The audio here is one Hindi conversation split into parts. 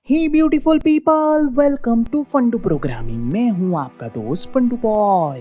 Hey beautiful people, welcome to Fundoo programming. मैं हूं आपका दोस्त फंडू बॉय।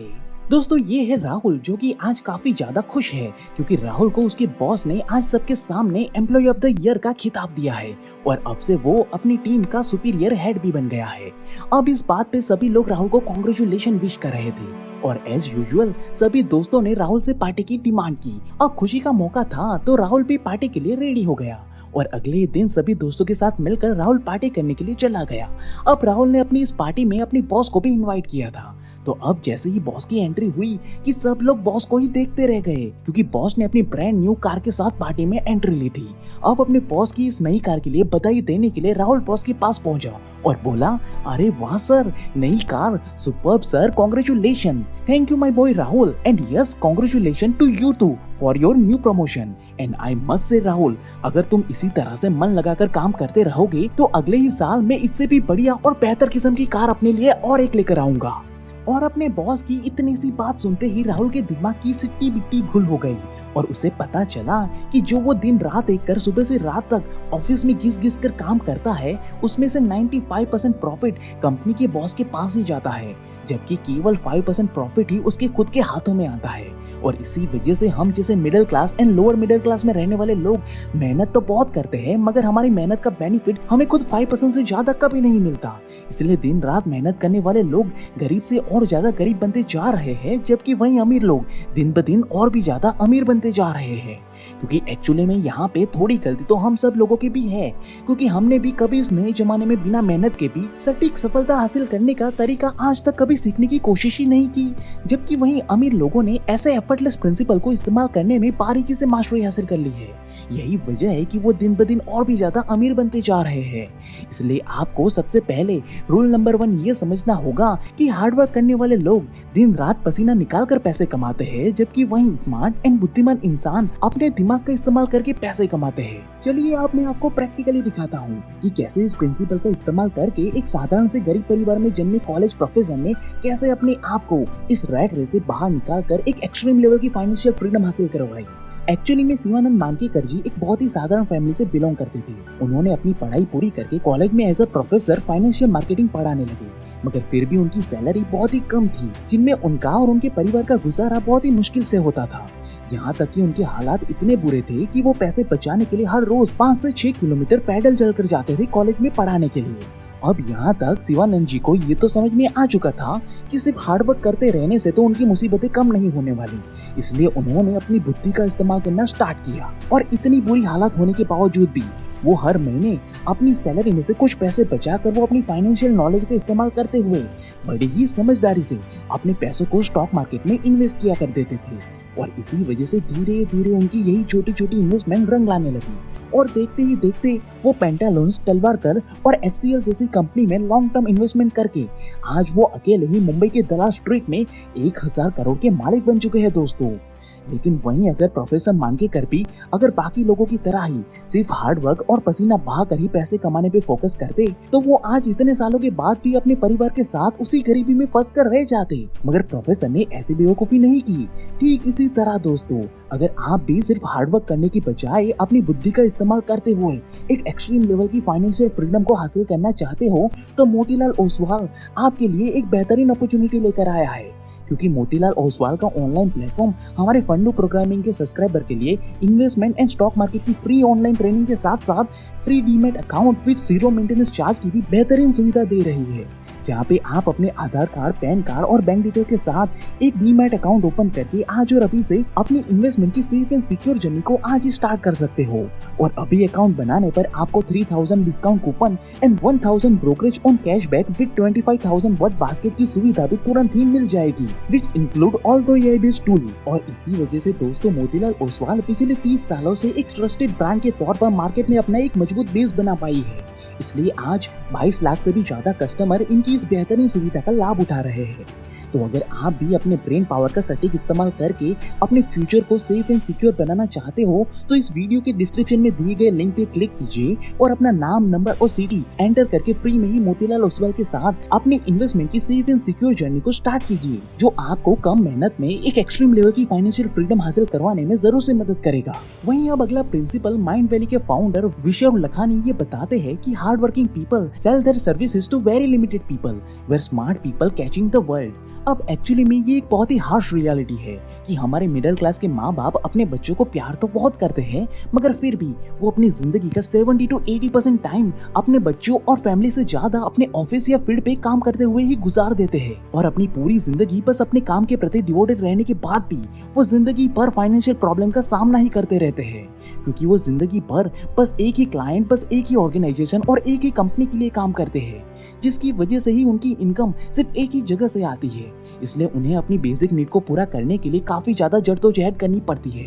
दोस्तों, ये है राहुल जो कि आज काफी ज्यादा खुश है क्योंकि राहुल को उसके बॉस ने आज सबके सामने एम्प्लॉय ऑफ द ईयर का खिताब दिया है और अब से वो अपनी टीम का सुपीरियर हेड भी बन गया है। अब इस बात पे सभी लोग राहुल को कॉन्ग्रेचुलेशन विश कर रहे थे और एज यूजुअल सभी दोस्तों ने राहुल से पार्टी की डिमांड की। अब खुशी का मौका था तो राहुल भी पार्टी के लिए रेडी हो गया और अगले ही दिन सभी दोस्तों के साथ मिलकर राहुल पार्टी करने के लिए चला गया। अब राहुल ने अपनी इस पार्टी में अपनी बॉस को भी इनवाइट किया था। तो अब जैसे ही बॉस की एंट्री हुई कि सब लोग बॉस को ही देखते रह गए क्योंकि बॉस ने अपनी ब्रांड न्यू कार के साथ पार्टी में एंट्री ली थी। अब अपने बॉस की इस नई कार के लिए बधाई देने के लिए राहुल बॉस के पास पहुंचा और बोला, अरे वाह सर, नई car, superb sir, congratulation, thank you my boy Rahul, and yes congratulation to you too for your new promotion. And I must say Rahul, अगर तुम इसी तरह से मन लगाकर काम करते रहोगे तो अगले ही साल मैं इससे भी बढ़िया और बेहतर किस्म की कार अपने लिए और एक लेकर आऊंगा। और अपने बॉस की इतनी सी बात सुनते ही राहुल के दिमाग की सिट्टी बिट्टी भूल हो गई और उसे पता चला कि जो वो दिन रात एक कर सुबह से रात तक ऑफिस में घिस घिस कर काम करता है उसमें से 95% प्रॉफिट कंपनी के बॉस के पास ही जाता है, जबकि केवल 5% प्रॉफिट ही उसके खुद के हाथों में आता है। और इसी वजह से हम जैसे middle class and lower middle class में रहने वाले लोग मेहनत तो बहुत करते हैं मगर हमारी मेहनत का बेनिफिट हमें खुद 5% से ज्यादा कभी नहीं मिलता। इसलिए दिन रात मेहनत करने वाले लोग गरीब से और ज्यादा गरीब बनते जा रहे हैं, जबकि वहीं अमीर लोग दिन ब दिन और भी ज्यादा अमीर बनते जा रहे हैं। क्योंकि एक्चुअली में यहाँ पे थोड़ी गलती तो हम सब लोगों की भी है क्योंकि हमने भी कभी इस नए जमाने में बिना मेहनत के भी सटीक सफलता हासिल करने का तरीका आज तक कभी सीखने की कोशिश ही नहीं की, जबकि वहीं अमीर लोगों ने ऐसे एफर्टलेस प्रिंसिपल को इस्तेमाल करने में बारीकी से मास्टरी हासिल कर ली है। यही वजह है कि वो दिन ब दिन और भी ज्यादा अमीर बनते जा रहे हैं। इसलिए आपको सबसे पहले रूल नंबर 1 ये समझना होगा कि हार्डवर्क करने वाले लोग दिन रात पसीना निकाल कर पैसे कमाते हैं, जबकि वहीं स्मार्ट एंड बुद्धिमान इंसान अपने दिमाग का इस्तेमाल करके पैसे कमाते हैं। चलिए अब मैं आपको प्रैक्टिकली दिखाता हूँ कि कैसे इस प्रिंसिपल का इस्तेमाल करके एक साधारण से गरीब परिवार में जन्मे कॉलेज प्रोफेसर ने कैसे अपने आप को इस रैट रेस से बाहर निकाल कर एक एक्सट्रीम लेवल की फाइनेंशियल फ्रीडम हासिल करवाई। एक्चुअली में शिवानंद मानकेकर जी एक बहुत ही साधारण फैमिली से बिलोंग करते थे। उन्होंने अपनी पढ़ाई पूरी करके कॉलेज में as a professor financial marketing पढ़ाने लगे, मगर फिर भी उनकी सैलरी बहुत ही कम थी जिनमें उनका और उनके परिवार का गुजारा बहुत ही मुश्किल से होता था। यहाँ तक कि उनके हालात इतने बुरे थे कि वो पैसे बचाने के लिए हर रोज 5 से 6 किलोमीटर पैदल चलकर जाते थे कॉलेज में पढ़ाने के लिए। अब यहाँ तक शिवानंद जी को ये तो समझ में आ चुका था कि सिर्फ हार्डवर्क करते रहने से तो उनकी मुसीबतें कम नहीं होने वाली, इसलिए उन्होंने अपनी बुद्धि का इस्तेमाल करना स्टार्ट किया। और इतनी बुरी हालत होने के बावजूद भी वो हर महीने अपनी सैलरी में से कुछ पैसे बचाकर वो अपनी फाइनेंशियल नॉलेज का इस्तेमाल करते हुए बड़ी ही समझदारी से अपने पैसों को स्टॉक मार्केट में इन्वेस्ट किया कर देते थे। और इसी वजह से धीरे धीरे उनकी यही छोटी छोटी इन्वेस्टमेंट रंग लाने लगी और देखते ही देखते वो पेंटालून्स, तलवारकर और एचसीएल जैसी कंपनी में लॉन्ग टर्म इन्वेस्टमेंट करके आज वो अकेले ही मुंबई के दलाल स्ट्रीट में 1000 करोड़ के मालिक बन चुके हैं दोस्तों। लेकिन वहीं अगर प्रोफेसर मानकेकर भी अगर बाकी लोगों की तरह ही सिर्फ हार्ड वर्क और पसीना बहाकर ही पैसे कमाने पे फोकस करते तो वो आज इतने सालों के बाद भी अपने परिवार के साथ उसी गरीबी में फंस कर रह जाते। मगर प्रोफेसर ने ऐसी बेवकूफी नहीं की। ठीक इसी तरह दोस्तों, अगर आप भी सिर्फ हार्डवर्क करने की बजाय अपनी बुद्धि का इस्तेमाल करते हुए एक एक्सट्रीम लेवल की फाइनेंशियल फ्रीडम को हासिल करना चाहते हो तो मोतीलाल ओसवाल आपके लिए एक बेहतरीन अपॉर्चुनिटी लेकर आया है। क्योंकि मोतीलाल ओसवाल का ऑनलाइन प्लेटफॉर्म हमारे फंडू प्रोग्रामिंग के सब्सक्राइबर के लिए इन्वेस्टमेंट एंड स्टॉक मार्केट की फ्री ऑनलाइन ट्रेनिंग के साथ साथ free demat account with 0 maintenance charge की भी बेहतरीन सुविधा दे रही है, जहाँ पे आप अपने आधार कार्ड, पैन कार्ड और बैंक डिटेल के साथ एक डीमैट अकाउंट ओपन करके आज और अभी से अपनी इन्वेस्टमेंट की सेफ एंड सिक्योर जर्नी को आज ही स्टार्ट कर सकते हो। और अभी अकाउंट बनाने पर आपको 3000 discount coupon and 1000 brokerage on cashback with 25,000 worth basket की सुविधा भी तुरंत ही मिल जाएगी, which include all the AI based tool. और इसी वजह से दोस्तों मोतीलाल ओसवाल पिछले 30 सालों से एक ट्रस्टेड ब्रांड के तौर पर मार्केट में अपना एक मजबूत बेस बना पाई है। इसलिए आज 22 लाख से भी ज्यादा कस्टमर इनकी इस बेहतरीन सुविधा का लाभ उठा रहे हैं। तो अगर आप भी अपने ब्रेन पावर का सटीक इस्तेमाल करके अपने फ्यूचर को सेफ एंड सिक्योर बनाना चाहते हो तो इस वीडियो के डिस्क्रिप्शन में दिए गए लिंक पे क्लिक कीजिए और अपना नाम, नंबर और सिटी एंटर करके फ्री में ही मोतीलाल ओसवाल के साथ अपनी इन्वेस्टमेंट की सेफ एंड सिक्योर जर्नी को स्टार्ट कीजिए, जो आपको कम मेहनत में एक एक्सट्रीम लेवल की फाइनेंशियल फ्रीडम हासिल करवाने में जरूर से मदद करेगा। वहीं अब अगला प्रिंसिपल माइंड वैली के फाउंडर विशव लखानी ये बताते हैं कि hard working people sell their services to very limited people where smart people catching the world. अब एक्चुअली में ये एक बहुत ही हार्श रियलिटी है कि हमारे मिडिल क्लास के माँ बाप अपने बच्चों को प्यार तो बहुत करते हैं, मगर फिर भी वो अपनी जिंदगी का 70 to 80% टाइम अपने बच्चों और फैमिली से ज्यादा अपने ऑफिस या फील्ड पे काम करते हुए ही गुजार देते हैं और अपनी पूरी जिंदगी बस अपने काम के प्रति डिवोटेड रहने के बाद भी वो जिंदगी भर फाइनेंशियल प्रॉब्लम का सामना ही करते रहते हैं, क्योंकि वो जिंदगी भर बस एक ही क्लाइंट, बस एक ही ऑर्गेनाइजेशन और एक ही कंपनी के लिए काम करते हैं, जिसकी वजह से ही उनकी इनकम सिर्फ एक ही जगह से आती है। इसलिए उन्हें अपनी बेसिक नीड को पूरा करने के लिए काफी ज्यादा जद्दोजहद करनी पड़ती है।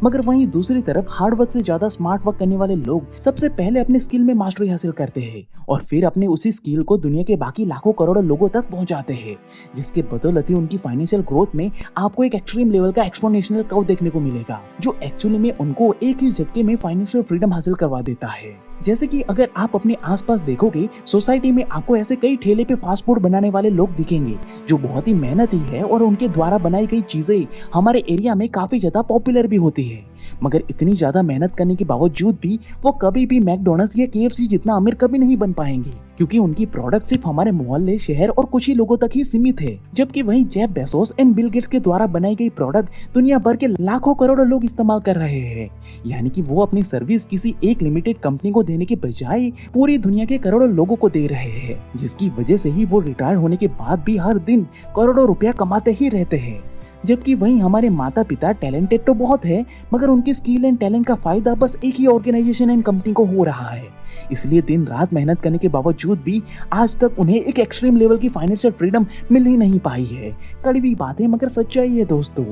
मगर वहीं दूसरी तरफ हार्ड वर्क से ज्यादा स्मार्ट वर्क करने वाले लोग सबसे पहले अपने स्किल में मास्टरी हासिल करते हैं और फिर अपने उसी स्किल को दुनिया के बाकी लाखों करोड़ों लोगों तक पहुंचाते हैं, जिसके बदौलत ही उनकी फाइनेंशियल ग्रोथ में आपको एक एक्सट्रीम लेवल का एक्सपोनेंशियल कर्व देखने को मिलेगा, जो एक्चुअली में उनको एक ही झटके में फाइनेंशियल फ्रीडम हासिल करवा देता है। जैसे कि अगर आप अपने आसपास देखोगे, सोसाइटी में आपको ऐसे कई ठेले पे फास्ट फूड बनाने वाले लोग दिखेंगे जो बहुत ही मेहनती है और उनके द्वारा बनाई गई चीजें हमारे एरिया में काफी ज्यादा पॉपुलर भी होती है। मगर इतनी ज्यादा मेहनत करने के बावजूद भी वो कभी भी मैकडोनल्ड्स या केएफसी जितना अमीर कभी नहीं बन पाएंगे, क्योंकि उनकी प्रोडक्ट सिर्फ हमारे मोहल्ले, शहर और कुछ ही लोगों तक ही सीमित है। जबकि वहीं Jeff Bezos and Bill Gates के द्वारा बनाई गई प्रोडक्ट दुनिया भर के लाखों करोड़ों लोग इस्तेमाल कर रहे हैं। यानी कि वो अपनी सर्विस किसी एक लिमिटेड कंपनी को देने के बजाय पूरी दुनिया के करोड़ों लोगों को दे रहे हैं, जिसकी वजह से ही वो रिटायर होने के बाद भी हर दिन करोड़ों रुपया कमाते ही रहते हैं। जबकि वहीं हमारे माता पिता टैलेंटेड तो बहुत है, मगर उनकी स्किल एंड टैलेंट का फायदा बस एक ही ऑर्गेनाइजेशन एंड कंपनी को हो रहा है। इसलिए दिन रात मेहनत करने के बावजूद भी आज तक उन्हें एक एक्सट्रीम लेवल की फाइनेंशियल फ्रीडम मिल ही नहीं पाई है। कड़वी बात है मगर सच्चाई है दोस्तों।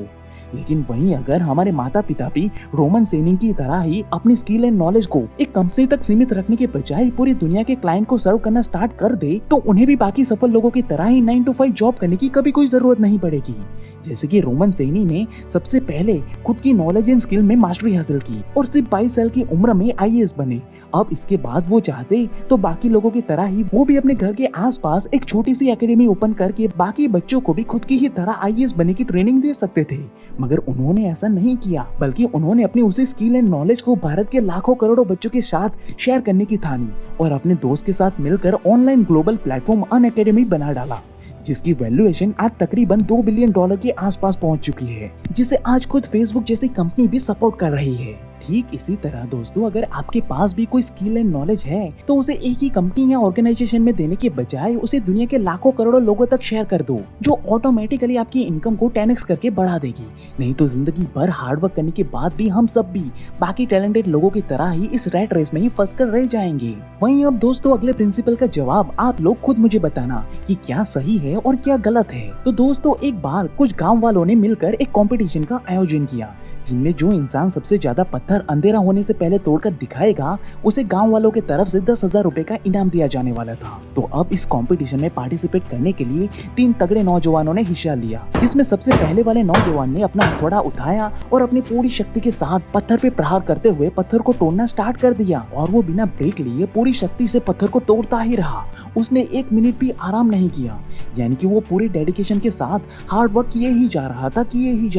लेकिन वहीं अगर हमारे माता पिता भी रोमन सेनिंग की तरह ही अपनी स्किल एंड नॉलेज को एक कंपनी तक सीमित रखने के बजाय पूरी दुनिया के क्लाइंट को सर्व करना स्टार्ट कर दे, तो उन्हें भी बाकी सफल लोगों की तरह ही 9 to 5 जॉब करने की कभी कोई जरूरत नहीं पड़ेगी। जैसे कि रोमन सेनी ने सबसे पहले खुद की नॉलेज एंड स्किल में मास्टरी हासिल की और सिर्फ 22 साल की उम्र में आईएएस बने। अब इसके बाद वो चाहते तो बाकी लोगों की तरह ही वो भी अपने घर के आसपास एक छोटी सी एकेडमी ओपन करके बाकी बच्चों को भी खुद की ही तरह आईएएस बनने की ट्रेनिंग दे सकते थे, मगर उन्होंने ऐसा नहीं किया, बल्कि उन्होंने अपनी उसी स्किल एंड नॉलेज को भारत के लाखों करोड़ों बच्चों के साथ शेयर करने की ठानी और अपने दोस्त के साथ मिलकर ऑनलाइन ग्लोबल प्लेटफॉर्म अनअकैडमी बना डाला, जिसकी वैल्यूएशन आज तकरीबन $2 बिलियन के आसपास पहुंच चुकी है, जिसे आज खुद फेसबुक जैसी कंपनी भी सपोर्ट कर रही है। ठीक इसी तरह दोस्तों, अगर आपके पास भी कोई स्किल एंड नॉलेज है तो उसे एक ही कंपनी या ऑर्गेनाइजेशन में देने के बजाय उसे दुनिया के लाखों करोड़ों लोगों तक शेयर कर दो, जो ऑटोमेटिकली आपकी इनकम को 10x करके बढ़ा देगी। नहीं तो जिंदगी भर हार्डवर्क करने के बाद भी हम सब भी बाकी टैलेंटेड लोगों की तरह ही इस रैट रेस में ही फंस कर रह जाएंगे। वहीं अब दोस्तों अगले प्रिंसिपल का जवाब आप लोग खुद मुझे बताना कि क्या सही है और क्या गलत है। तो दोस्तों एक बार कुछ गाँव वालों ने मिलकर एक कॉम्पिटिशन का आयोजन किया, जिनमें जो इंसान सबसे ज्यादा पत्थर अंधेरा होने से पहले तोड़कर दिखाएगा उसे गांव वालों की तरफ से 10,000 रुपए का इनाम दिया जाने वाला था। तो अब इस कंपटीशन में पार्टिसिपेट करने के लिए 3 तगड़े नौजवानों ने हिस्सा लिया, जिसमें सबसे पहले वाले नौजवान ने अपना हथौड़ा उठाया और अपनी पूरी शक्ति के साथ पत्थर पे प्रहार करते हुए पत्थर को तोड़ना स्टार्ट कर दिया और वो बिना ब्रेक लिए पूरी शक्ति से पत्थर को तोड़ता ही रहा। उसने 1 मिनट भी आराम नहीं किया, यानी कि वो पूरी डेडिकेशन के साथ हार्ड वर्क किए ही जा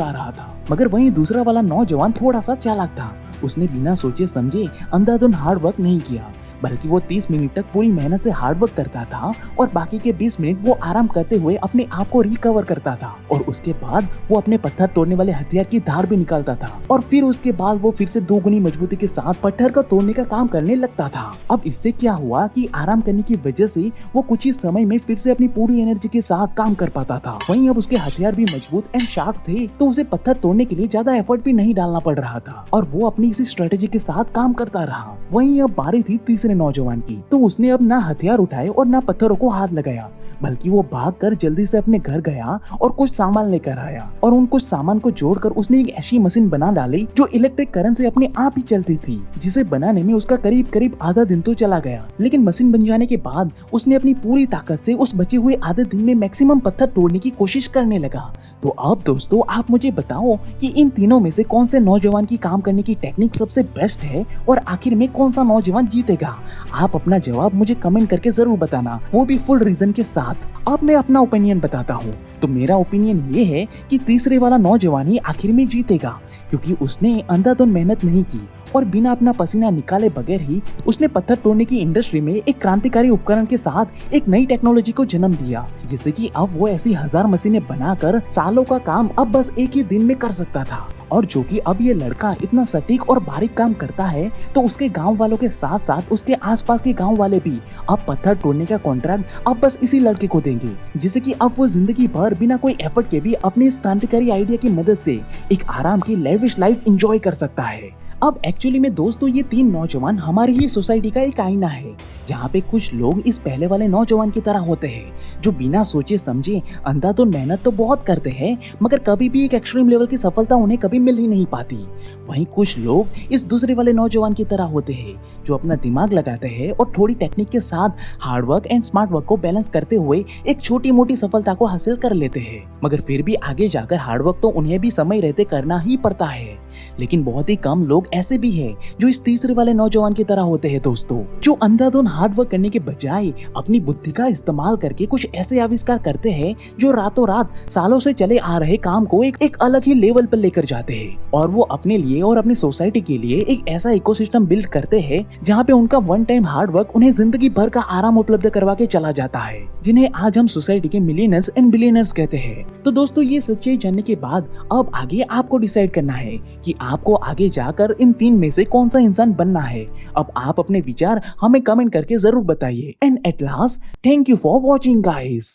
रहा था। मगर वहीं दूसरा वाला नौजवान थोड़ा सा चालाक था। उसने बिना सोचे समझे अंधाधुंध हार्ड वर्क नहीं किया, बल्कि वो 30 मिनट तक पूरी मेहनत से हार्ड वर्क करता था और बाकी के 20 मिनट वो आराम करते हुए अपने आप को रिकवर करता था और उसके बाद वो अपने पत्थर तोड़ने वाले हथियार की धार भी निकालता था और फिर उसके बाद वो फिर से 2 गुनी मजबूती के साथ पत्थर को तोड़ने का काम करने लगता था। अब इससे क्या हुआ कि आराम करने की वजह से वो कुछ ही समय में फिर से अपनी पूरी एनर्जी के साथ काम कर पाता था। वहीं अब उसके हथियार भी मजबूत एंड शार्प थे, तो उसे पत्थर तोड़ने के लिए ज्यादा एफर्ट भी नहीं डालना पड़ रहा था और वो अपनी इसी स्ट्रेटेजी के साथ काम करता रहा। वहीं अब बारी थी तीसरे नौजवान की, तो उसने अब ना हथियार उठाए और ना पत्थरों को हाथ लगाया, बल्कि वो भागकर जल्दी से अपने घर गया और कुछ सामान लेकर आया और उन कुछ सामान को जोड़कर उसने एक ऐसी मशीन बना डाली जो इलेक्ट्रिक करंट से अपने आप ही चलती थी, जिसे बनाने में उसका करीब करीब आधा दिन तो चला गया। लेकिन मशीन बन जाने के बाद उसने अपनी पूरी ताकत से उस बचे हुए आधे दिन में मैक्सिमम पत्थर तोड़ने की कोशिश करने लगा। तो अब दोस्तों आप मुझे बताओ कि इन तीनों में से कौन से नौजवान की काम करने की टेक्निक सबसे बेस्ट है और आखिर में कौन सा नौजवान जीतेगा। आप अपना जवाब मुझे कमेंट करके जरूर बताना, वो भी फुल रीजन के साथ। अब मैं अपना ओपिनियन बताता हूँ। तो मेरा ओपिनियन ये है कि तीसरे वाला नौजवान ही आखिर में जीतेगा, क्योंकि उसने अंधाधुंध मेहनत नहीं की और बिना अपना पसीना निकाले बगैर ही उसने पत्थर तोड़ने की इंडस्ट्री में एक क्रांतिकारी उपकरण के साथ एक नई टेक्नोलॉजी को जन्म दिया, जिससे कि अब वो ऐसी 1000 मशीनें बनाकर सालों का काम अब बस एक ही दिन में कर सकता था। और जो कि अब ये लड़का इतना सटीक और बारीक काम करता है, तो उसके गांव वालों के साथ साथ उसके आसपास के गांव वाले भी अब पत्थर तोड़ने का कॉन्ट्रैक्ट अब बस इसी लड़के को देंगे, जिससे कि अब वो जिंदगी भर बिना कोई एफर्ट के भी अपनी इस क्रांतिकारी आइडिया की मदद से एक आराम की लेविश लाइफ एंजॉय कर सकता है। अब एक्चुअली में दोस्तों ये तीन नौजवान हमारी ही सोसाइटी का एक आईना है, जहाँ पे कुछ लोग इस पहले वाले नौजवान की तरह होते हैं, जो बिना सोचे समझे अंधाधुंध मेहनत तो बहुत करते हैं, मगर कभी भी एक एक्सट्रीम लेवल की सफलता उन्हें कभी मिल ही नहीं पाती। वहीं कुछ लोग इस दूसरे वाले नौजवान की तरह होते हैं, जो अपना दिमाग लगाते हैं और थोड़ी टेक्निक के साथ हार्डवर्क एंड स्मार्ट वर्क को बैलेंस करते हुए एक छोटी मोटी सफलता को हासिल कर लेते हैं। मगर फिर भी आगे जाकर हार्डवर्क तो उन्हें भी समय रहते करना ही पड़ता है। लेकिन बहुत ही कम लोग ऐसे भी हैं जो इस तीसरे वाले नौजवान की तरह होते हैं दोस्तों, जो अंधाधुंध हार्ड वर्क करने के बजाय अपनी बुद्धि का इस्तेमाल करके कुछ ऐसे आविष्कार करते हैं जो रातों रात सालों से चले आ रहे काम को एक अलग ही लेवल पर लेकर जाते हैं। और वो अपने लिए और अपनी सोसाइटी के लिए एक ऐसा इकोसिस्टम बिल्ड करते हैं जहाँ पे उनका वन टाइम हार्ड वर्क उन्हें जिंदगी भर का आराम उपलब्ध करवा के चला जाता है, जिन्हें आज हम सोसाइटी के मिलियनर्स एंड बिलियनर्स कहते हैं। तो दोस्तों ये सच्चाई जानने के बाद अब आगे आपको डिसाइड करना है कि आपको आगे जाकर इन तीन में से कौन सा इंसान बनना है। अब आप अपने विचार हमें कमेंट करके जरूर बताइए। And at last, thank you for watching guys.